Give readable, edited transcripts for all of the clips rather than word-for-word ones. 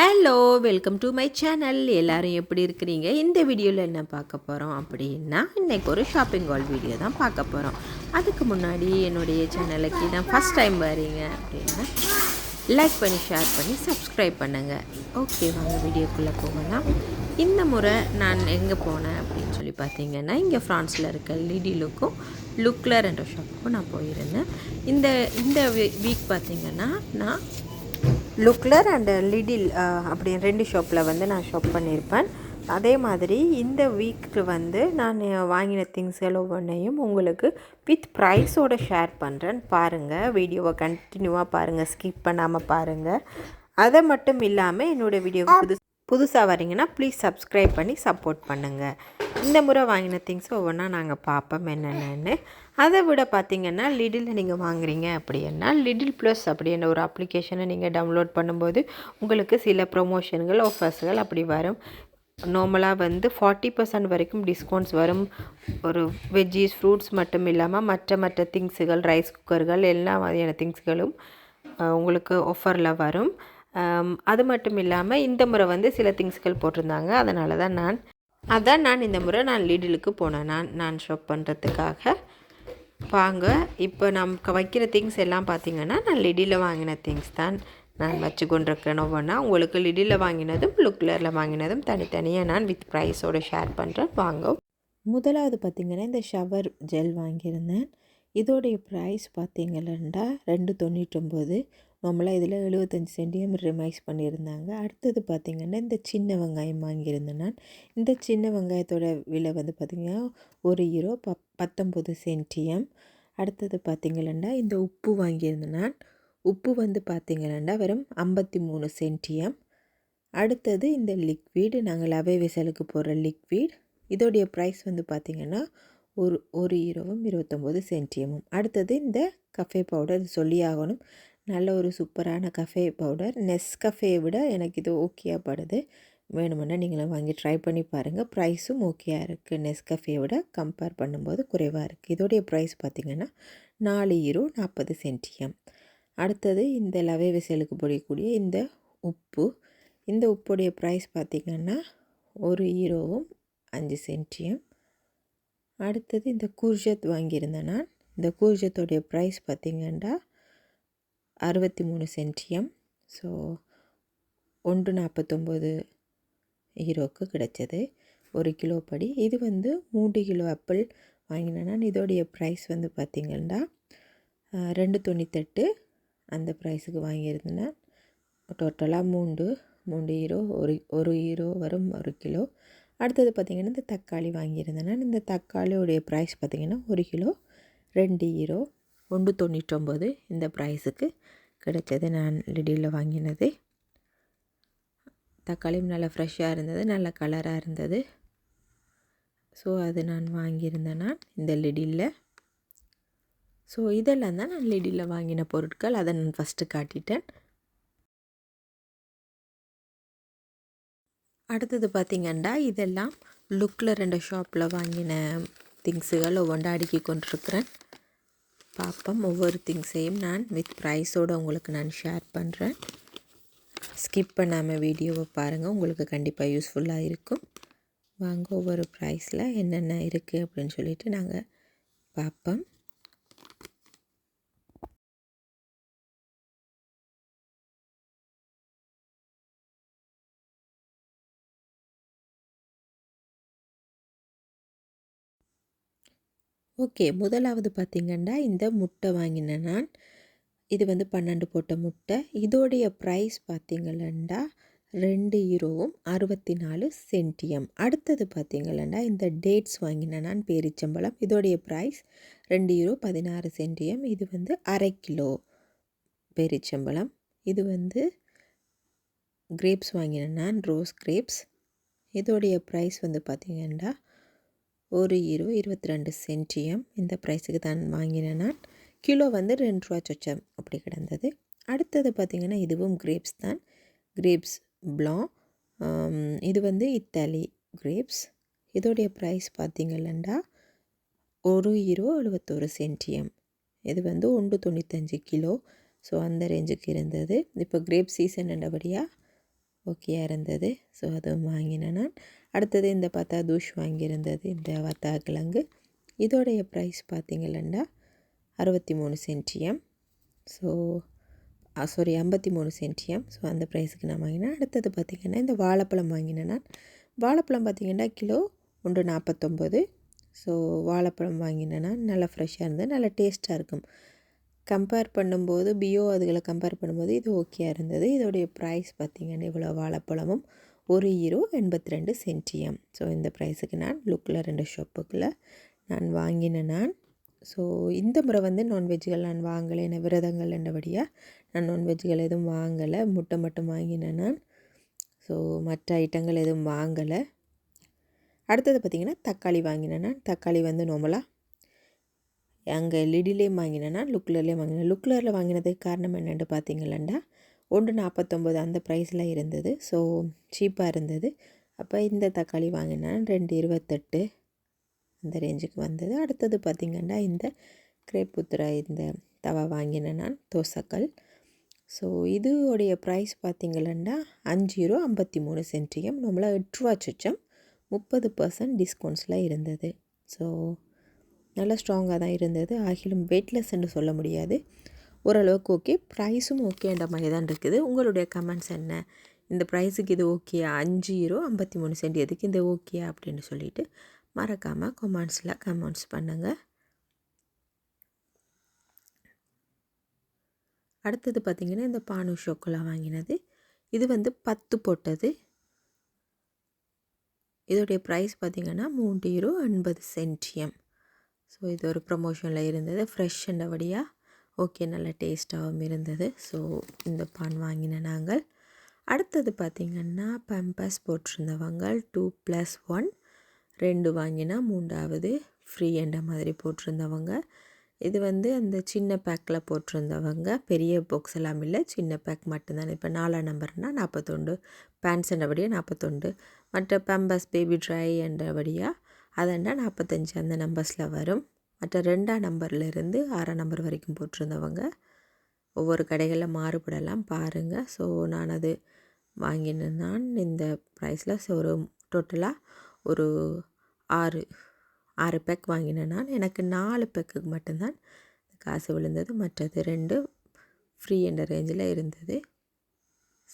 Hello welcome to my channel. எல்லோரும் எப்படி இருக்கிறீங்க? இந்த வீடியோவில் என்ன பார்க்க போகிறோம் அப்படின்னா, இன்றைக்கி ஒரு ஷாப்பிங் ஹால் வீடியோ தான் பார்க்க போகிறோம். அதுக்கு முன்னாடி என்னுடைய சேனலுக்கு நான் ஃபஸ்ட் டைம் வரீங்க அப்படின்னா லைக் பண்ணி ஷேர் பண்ணி சப்ஸ்கிரைப் பண்ணுங்கள். ஓகே, வாங்க வீடியோக்குள்ளே போகலாம். இந்த முறை நான் எங்கே போனேன் அப்படின்னு சொல்லி பார்த்தீங்கன்னா, இங்கே ஃப்ரான்ஸில் இருக்க லிடிலுக்கும் லுக்லர் என்ற ஷாப்புக்கும் நான் போயிருந்தேன். இந்த இந்த வீக் பார்த்திங்கன்னா நான் லுக்லர் அண்டு லிடில் அப்படின்னு 2 ஷாப்பில் வந்து நான் ஷாப் பண்ணியிருப்பேன். அதே மாதிரி இந்த வீக்கு வந்து நான் வாங்கின திங்ஸ்கள் ஒவ்வொன்றையும் உங்களுக்கு வித் ப்ரைஸோடு ஷேர் பண்ணுறேன். பாருங்கள், வீடியோவை கண்டினியூவாக பாருங்கள், ஸ்கிப் பண்ணாமல் பாருங்கள். அதை மட்டும் இல்லாமல் என்னோடய வீடியோவுக்கு புதுசாக வரீங்கன்னா ப்ளீஸ் சப்ஸ்கிரைப் பண்ணி சப்போர்ட் பண்ணுங்கள். இந்த முறை வாங்கின திங்ஸ் ஒவ்வொன்றா நாங்கள் பார்ப்போம் என்னென்னு. அதை விட பார்த்திங்கன்னா, லிடில் நீங்கள் வாங்குறீங்க அப்படின்னா லிடில் ப்ளஸ் அப்படின்ற ஒரு அப்ளிகேஷனை நீங்கள் டவுன்லோட் பண்ணும்போது உங்களுக்கு சில ப்ரொமோஷன்கள் ஆஃபர்ஸ்கள் அப்படி வரும். நார்மலாக வந்து 40% வரைக்கும் டிஸ்கவுண்ட்ஸ் வரும். ஒரு வெஜ்ஜீஸ் ஃப்ரூட்ஸ் மட்டும் இல்லாமல் மற்ற திங்ஸுகள், ரைஸ் குக்கர்கள், எல்லா மாதிரியான திங்ஸ்களும் உங்களுக்கு ஆஃபரில் வரும். அது மட்டும் இல்லாமல் இந்த முறை வந்து சில திங்ஸ்கள் போட்டிருந்தாங்க. அதனால தான் நான் இந்த முறை லிடிலுக்கு போனேன் நான் ஷாப் பண்ணுறதுக்காக. வாங்க, இப்போ நமக்கு வைக்கிற திங்ஸ் எல்லாம் பார்த்திங்கன்னா நான் லிடியில் வாங்கின திங்ஸ் தான் நான் வச்சு கொண்டிருக்கிறேன். ஒவ்வொன்றா உங்களுக்கு லிடியில் வாங்கினதும் லுக்லரில் வாங்கினதும் தனித்தனியாக நான் வித் ப்ரைஸோடு ஷேர் பண்ணுறேன். வாங்க. முதலாவது பார்த்திங்கன்னா இந்த ஷவர் ஜெல் வாங்கியிருந்தேன். இதோடைய ப்ரைஸ் பார்த்திங்கன்னா 2,99. நார்மலாக இதில் 75 சென்டியும் ரிமைஸ் பண்ணியிருந்தாங்க. அடுத்தது பார்த்திங்கன்னா இந்த சின்ன வெங்காயம் வாங்கியிருந்தேன் நான். இந்த சின்ன வெங்காயத்தோட விலை வந்து பார்த்திங்கன்னா €1 19 சென்டியம். அடுத்தது பார்த்திங்கன்னா இந்த உப்பு வாங்கியிருந்தேன் நான். உப்பு வந்து பார்த்திங்கன்னா வெறும் 53 சென்டியம். அடுத்தது இந்த லிக்விட், நாங்கள் லவே விசலுக்கு போடுற லிக்விட், இதோடைய ப்ரைஸ் வந்து பார்த்திங்கன்னா €1 29 சென்டியமும். அடுத்தது இந்த கஃபே பவுடர், சொல்லி ஆகணும், நல்ல ஒரு சூப்பரான கஃபே பவுடர். நெஸ்கஃபேயை விட எனக்கு இது ஓகேயாக படுது. வேணுமென்னா நீங்களும் வாங்கி ட்ரை பண்ணி பாருங்கள். ப்ரைஸும் ஓகேயாக இருக்குது. நெஸ்கஃபேயை விட கம்பேர் பண்ணும்போது குறைவாக இருக்குது. இதோடைய ப்ரைஸ் பார்த்திங்கன்னா €4 40 சென்டியம். அடுத்தது இந்த லவே விசலுக்கு போடக்கூடிய இந்த உப்பு, இந்த உப்புடைய ப்ரைஸ் பார்த்திங்கன்னா €1 5 சென்டியம். அடுத்தது இந்த கூர்ஜத் வாங்கியிருந்தேன் நான். இந்த கூர்ஜத்தோடைய ப்ரைஸ் பார்த்திங்கன்னா 63 சென்டியம். ஸோ €1.49 கிடைச்சது 1 கிலோ படி. இது வந்து 3 கிலோ ஆப்பிள் வாங்கினேன் நான். இதோடைய ப்ரைஸ் வந்து பார்த்திங்கன்னா 2.98 அந்த ப்ரைஸுக்கு வாங்கியிருந்தேன். டோட்டலாக €3 €1 வரும் 1 கிலோ. அடுத்தது பார்த்திங்கன்னா இந்த தக்காளி வாங்கியிருந்தேன் நான். இந்த தக்காளியோடைய ப்ரைஸ் பார்த்திங்கன்னா 1 கிலோ €2 1.99 இந்த ப்ரைஸுக்கு கிடைச்சது நான் லிடியில் வாங்கினது. தக்காளியும் நல்லா ஃப்ரெஷ்ஷாக இருந்தது, நல்ல கலராக இருந்தது. ஸோ அது நான் வாங்கியிருந்தேன் நான் இந்த லிடியில். ஸோ இதெல்லாம் தான் நான் லிடியில் வாங்கின பொருட்கள். அதை நான் ஃபஸ்ட்டு காட்டிட்டேன். அடுத்தது பார்த்திங்கன்னா இதெல்லாம் லுக்கில் 2 ஷாப்பில் வாங்கின திங்ஸுகள் ஒவ்வொன்றா அடுக்கி கொண்டிருக்கிறேன். பார்ப்போம், ஒவ்வொரு திங்ஸையும் நான் வித் ப்ரைஸோடு உங்களுக்கு நான் ஷேர் பண்ணுறேன். ஸ்கிப் பண்ணாமல் வீடியோவை பாருங்கள், உங்களுக்கு கண்டிப்பாக யூஸ்ஃபுல்லாக இருக்கும். வாங்க, ஒவ்வொரு ப்ரைஸில் என்னென்ன இருக்குது அப்படின்னு சொல்லிட்டு நாங்கள் பார்ப்போம். ஓகே, முதலாவது பார்த்திங்கன்னா இந்த முட்டை வாங்கினேன் நான். இது வந்து 12 போட்ட முட்டை. இதோடைய ப்ரைஸ் பார்த்திங்கன்னா €2 64 சென்டியம். அடுத்தது பார்த்திங்கன்னா இந்த டேட்ஸ் வாங்கினேன் நான், பேரிச்சம்பழம். இதோடைய ப்ரைஸ் €2 16 சென்டியம். இது வந்து 1/2 கிலோ பேரிச்சம்பழம். இது வந்து கிரேப்ஸ் வாங்கினேன் நான், ரோஸ் கிரேப்ஸ். இதோடைய ப்ரைஸ் வந்து பார்த்திங்கன்னா €1 22 சென்டியம். இந்த ப்ரைஸுக்கு தான் வாங்கினேன் நான். கிலோ வந்து ₹2 சொச்சம் அப்படி கிடந்தது. அடுத்தது பார்த்திங்கன்னா இதுவும் கிரேப்ஸ் தான், கிரேப்ஸ் ப்ளாਂ. இது வந்து இத்தாலி கிரேப்ஸ். இதோடைய ப்ரைஸ் பார்த்திங்கன்னா €1 71 சென்டியம். இது வந்து 1.95 கிலோ. ஸோ அந்த ரேஞ்சுக்கு இருந்தது. இப்போ கிரேப் சீசன் என்றபடியாக ஓகேயா இருந்தது. ஸோ அதுவும் வாங்கினேன் நான். அடுத்தது இந்த பத்தாதூஷ் வாங்கியிருந்தது, இந்த வத்தாக்கிழங்கு. இதோடைய ப்ரைஸ் பார்த்திங்களா 63 சென்டியம். ஸோ சாரி 53 சென்டியம். ஸோ அந்த ப்ரைஸுக்கு நான் வாங்கினேன். அடுத்தது பார்த்திங்கன்னா இந்த வாழைப்பழம் வாங்கினேன் நான். வாழைப்பழம் பார்த்திங்கன்னா கிலோ 149. ஸோ வாழைப்பழம் வாங்கினேன் நான். நல்லா ஃப்ரெஷ்ஷாக இருந்தது, நல்லா டேஸ்ட்டாக இருக்கும். கம்பேர் பண்ணும்போது பியோ அதுகளை கம்பேர் பண்ணும்போது இது ஓகேயா இருந்தது. இதோடைய ப்ரைஸ் பார்த்திங்கன்னா இவ்வளோ வாழைப்பழமும் €1.82 சென்டியம். ஸோ இந்த ப்ரைஸுக்கு நான் லுக்கில் 2 ஷாப்புக்குள்ளே நான் வாங்கினேன் நான். ஸோ இந்த முறை வந்து நான்வெஜ்கள் நான் வாங்கலை, என்ன விரதங்கள் என்றபடியாக நான் நான்வெஜ்கள் எதுவும் வாங்கலை, முட்டை மட்டும் வாங்கினேன் நான். ஸோ மற்ற ஐட்டங்கள் எதுவும் வாங்கலை. அடுத்தது பார்த்திங்கன்னா தக்காளி வாங்கினேன் நான். தக்காளி வந்து நார்மலாக அங்கே லிடிலேயும் வாங்கினேன்னா லுக்லர்லேயும் வாங்கினேன். லுக்லரில் வாங்கினதுக்கு காரணம் என்னென்னு பார்த்தீங்களா 1.49 அந்த ப்ரைஸில் இருந்தது. ஸோ சீப்பாக இருந்தது. அப்போ இந்த தக்காளி வாங்கினேன் 2.28 அந்த ரேஞ்சுக்கு வந்தது. அடுத்தது பார்த்திங்கன்னா இந்த கிரேப்புத்திரா இந்த தவா வாங்கினேன் நான், தோசைக்கல். ஸோ இதோடைய ப்ரைஸ் பார்த்திங்களா €5.53 சென்டியம். நம்மளாக ₹8 சொச்சம் 30% டிஸ்கவுண்ட்ஸில் இருந்தது. ஸோ நல்லா ஸ்ட்ராங்காக தான் இருந்தது. ஆகிலும் வெயிட்லெஸ்ன்னு சொல்ல முடியாது, ஓரளவுக்கு ஓகே. ப்ரைஸும் ஓகேன்ற மாதிரி தான் இருக்குது. உங்களுடைய கமெண்ட்ஸ் என்ன? இந்த ப்ரைஸுக்கு இது ஓகேயா? €5.53 எதுக்கு இந்த ஓகேயா அப்படின்னு சொல்லிட்டு மறக்காமல் கமெண்ட்ஸ் பண்ணுங்கள். அடுத்தது பார்த்திங்கன்னா இந்த பானு ஷோக்கோலா வாங்கினது. இது வந்து 10 போட்டது. இதோடைய ப்ரைஸ் பார்த்திங்கன்னா €3.80 சென்டியம். ஸோ இது ஒரு ப்ரமோஷனில் இருந்தது. ஃப்ரெஷ்ஷுன்றபடியாக ஓகே, நல்ல டேஸ்ட்டாகவும் இருந்தது. ஸோ இந்த பான் வாங்கினேன் நாங்கள். அடுத்தது பார்த்திங்கன்னா பம்பஸ் போட்டிருந்தவங்க 2+1 2 வாங்கினா 3வது ஃப்ரீ என்ற மாதிரி போட்டிருந்தவங்க. இது வந்து அந்த சின்ன பேக்கில் போட்டிருந்தவங்க, பெரிய பாக்ஸ் எல்லாம் இல்லை, சின்ன பேக் மட்டும்தான். இப்போ 4ஆம் நம்பர்னால் 41, பேண்ட்ஸ் என்றபடியாக 41, மற்ற பம்பஸ் பேபி ட்ரை என்றபடியாக அதெண்டா 45 அந்த நம்பர்ஸில் வரும். மற்ற 2ஆம் நம்பர்லேருந்து 6ஆம் நம்பர் வரைக்கும் போட்டிருந்தவங்க. ஒவ்வொரு கடைகளில் மாறுபடலாம் பாருங்கள். ஸோ நான் அது வாங்கினேன் நான் இந்த ப்ரைஸில். ஸோ ஒரு டோட்டலாக ஒரு 6 பேக் வாங்கினேன் நான். எனக்கு 4 பேக்குக்கு மட்டும்தான் காசு விழுந்தது, மற்றது 2 ஃப்ரீ என்ற ரேஞ்சில் இருந்தது.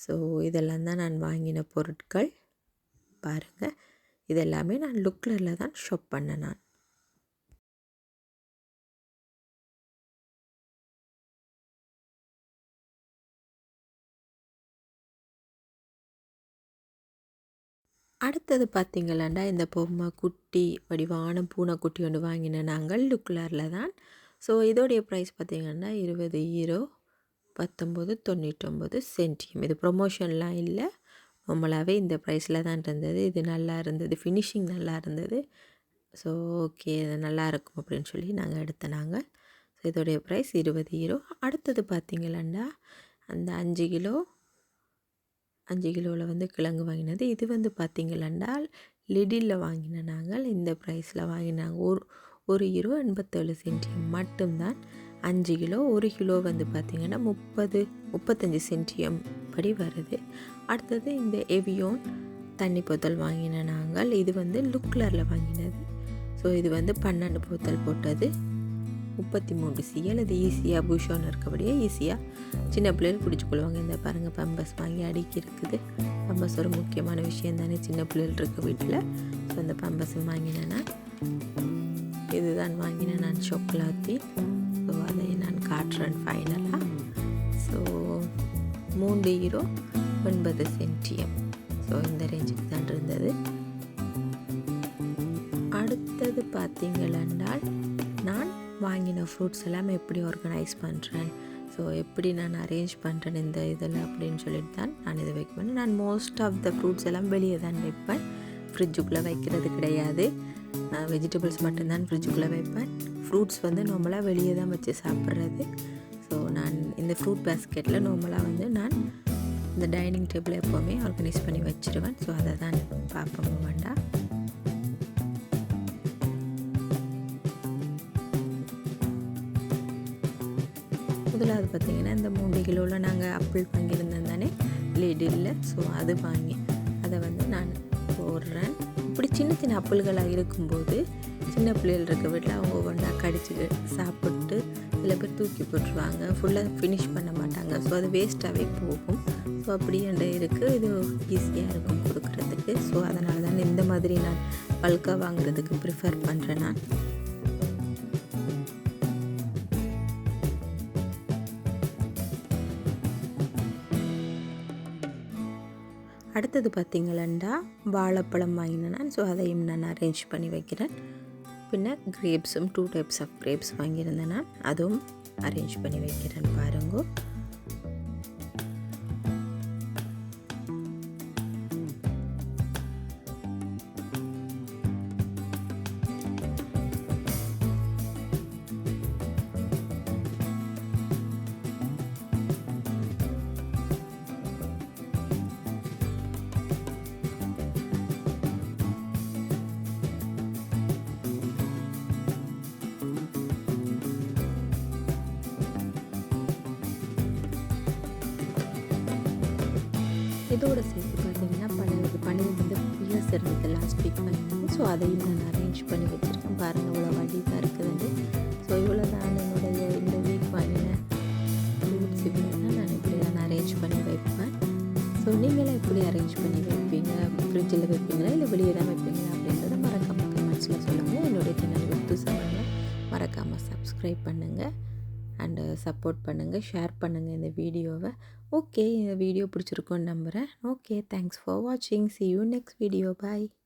ஸோ இதெல்லாம் தான் நான் வாங்கின பொருட்கள் பாருங்கள். இதெல்லாமே நான் லுக்லரில் தான் ஷாப் பண்ணேன் நான். அடுத்தது பார்த்திங்களாண்டா இந்த பொம்மை குட்டி வடிவான பூனைக்குட்டி ஒன்று வாங்கினேன் நாங்கள் லுக்லரில் தான். ஸோ இதோடைய ப்ரைஸ் பார்த்திங்கன்னா €20.19 சென்டியம். இது ப்ரொமோஷன்லாம் இல்லை, நம்மளாவே இந்த ப்ரைஸில் தான் இருந்தது. இது நல்லா இருந்தது, ஃபினிஷிங் நல்லா இருந்தது. ஸோ ஓகே, இது நல்லா இருக்கும் அப்படின்னு சொல்லி நாங்கள் எடுத்தனாங்க. ஸோ இதோடைய ப்ரைஸ் €20. அடுத்தது பார்த்திங்களாண்டா அந்த 5 கிலோவில் வந்து கிழங்கு வாங்கினது. இது வந்து பார்த்திங்களாண்டால் லிடில் வாங்கின நாங்கள் இந்த ப்ரைஸில் வாங்கினாங்க. €1.87 மட்டும்தான் 5 கிலோ. 1 கிலோ வந்து பார்த்திங்கன்னா 35 சென்டியம் படி வருது. அடுத்தது இந்த எவியோன் தண்ணி போத்தல் வாங்கின நாங்கள். இது வந்து லுக்லரில் வாங்கினது. ஸோ இது வந்து 12 போத்தல் போட்டது 33 CL. இது ஈஸியாக புஷோன்னு இருக்கபடியே ஈஸியாக சின்ன பிள்ளைகள் பிடிச்சிக்கொள்வாங்க. இந்த பாருங்கள் பம்பஸ் வாங்கி அடுக்கி இருக்குது. பம்பஸ் ஒரு முக்கியமான விஷயம் தானே சின்ன பிள்ளைகள் இருக்க வீட்டில். ஸோ அந்த பம்பஸும் வாங்கினேன்னா இதுதான் வாங்கினேன் நான் சாக்லேத்தி. ஸோ அதை நான் காட்டுறேன் ஃபைனலாக. ஸோ €3.80. ஸோ இந்த ரேஞ்சுக்கு தான் இருந்தது. அடுத்தது பார்த்திங்களென்றால் நான் வாங்கின ஃப்ரூட்ஸ் எல்லாம் எப்படி ஆர்கனைஸ் பண்ணுறேன், ஸோ எப்படி நான் அரேஞ்ச் பண்ணுறேன் இந்த இதில் அப்படின்னு சொல்லிட்டு தான் நான் இதை வைப்பேன். நான் மோஸ்ட் ஆஃப் த ஃப்ரூட்ஸ் எல்லாம் வெளியே தான் வைப்பேன், ஃப்ரிட்ஜுக்குள்ளே வைக்கிறது கிடையாது. வெஜிடபிள்ஸ் மட்டும்தான் ஃப்ரிட்ஜுக்குள்ளே வைப்பேன். ஃப்ரூட்ஸ் வந்து நார்மலாக வெளியே தான் வச்சு சாப்பிட்றது. ஸோ நான் இந்த ஃப்ரூட் பேஸ்கெட்டில் நார்மலாக வந்து நான் இந்த டைனிங் டேபிள் எப்போவுமே ஆர்கனைஸ் பண்ணி வச்சுருவேன். ஸோ அதை தான் பார்ப்போம் வேண்டாம். முதலாவது பார்த்திங்கன்னா இந்த 3 கிலோவில் நாங்கள் ஆப்பிள் வாங்கியிருந்தோம் தானே. லிட் இல்லை. ஸோ அது வாங்கி அதை வந்து நான் போடுறேன். இப்படி சின்ன சின்ன அப்பல்களாக இருக்கும்போது சின்ன பிள்ளைகள் இருக்க வீட்டில் அவங்க ஒவ்வொன்றா கடிச்சு சாப்பிட்டு சில பேர் தூக்கி போட்டுருவாங்க, ஃபுல்லாக ஃபினிஷ் பண்ண மாட்டாங்க. ஸோ அது வேஸ்ட்டாகவே போகும். ஸோ அப்படி என்ற இருக்குது, இது ஈஸியாக இருக்கும் கொடுக்குறதுக்கு. ஸோ அதனால தான் இந்த மாதிரி நான் பல்காக வாங்குறதுக்கு ப்ரிஃபர் பண்ணுறேன். நான் அடுத்தது பார்த்திங்களா வாழைப்பழம் வாங்கினேன். ஸோ அதையும் நான் அரேஞ்ச் பண்ணி வைக்கிறேன். பின்ன கிரேப்ஸும் 2 டைப்ஸ் ஆஃப் கிரேப்ஸ் வாங்கியிருந்தேன். நான் அதுவும் அரேஞ்ச் பண்ணி வைக்கிறேன் பாருங்க. இதோடு சேர்த்து பார்த்திங்கன்னா பன்னீர் வந்து பியர்ஸ் இருந்தது லாஸ்ட் வீக் பண்ணியிருந்தேன். ஸோ அதையும் நான் அரேஞ்ச் பண்ணி வச்சுருக்கேன். பாருங்கள் இவ்வளோ வடிவாக இருக்குதுன்னு. ஸோ இவ்வளோ தான் என்னுடைய இந்த வீக் வாங்கின ஃப்ரூட்ஸ். இப்படின்னா நான் இப்படி தான் அரேஞ்ச் பண்ணி வைப்பேன். ஸோ நீங்களும் எப்படி அரேஞ்ச் பண்ணி வைப்பீங்க? ஃப்ரிட்ஜில் வைப்பீங்களா இல்லை வெளியே தான் வைப்பீங்களா அப்படின்றத மறக்காமல் கமெண்ட்ஸில் சொல்லுங்கள். என்னுடைய சேனல் புதுசாக மறக்காமல் சப்ஸ்கிரைப் பண்ணுங்கள் அண்டு சப்போர்ட் பண்ணுங்கள், ஷேர் பண்ணுங்கள் இந்த வீடியோவை. ஓகே, இந்த வீடியோ பிடிச்சிருக்கோன்னு நம்புகிறேன். ஓகே, தேங்க்ஸ் ஃபார் வாட்சிங். See you next video. Bye.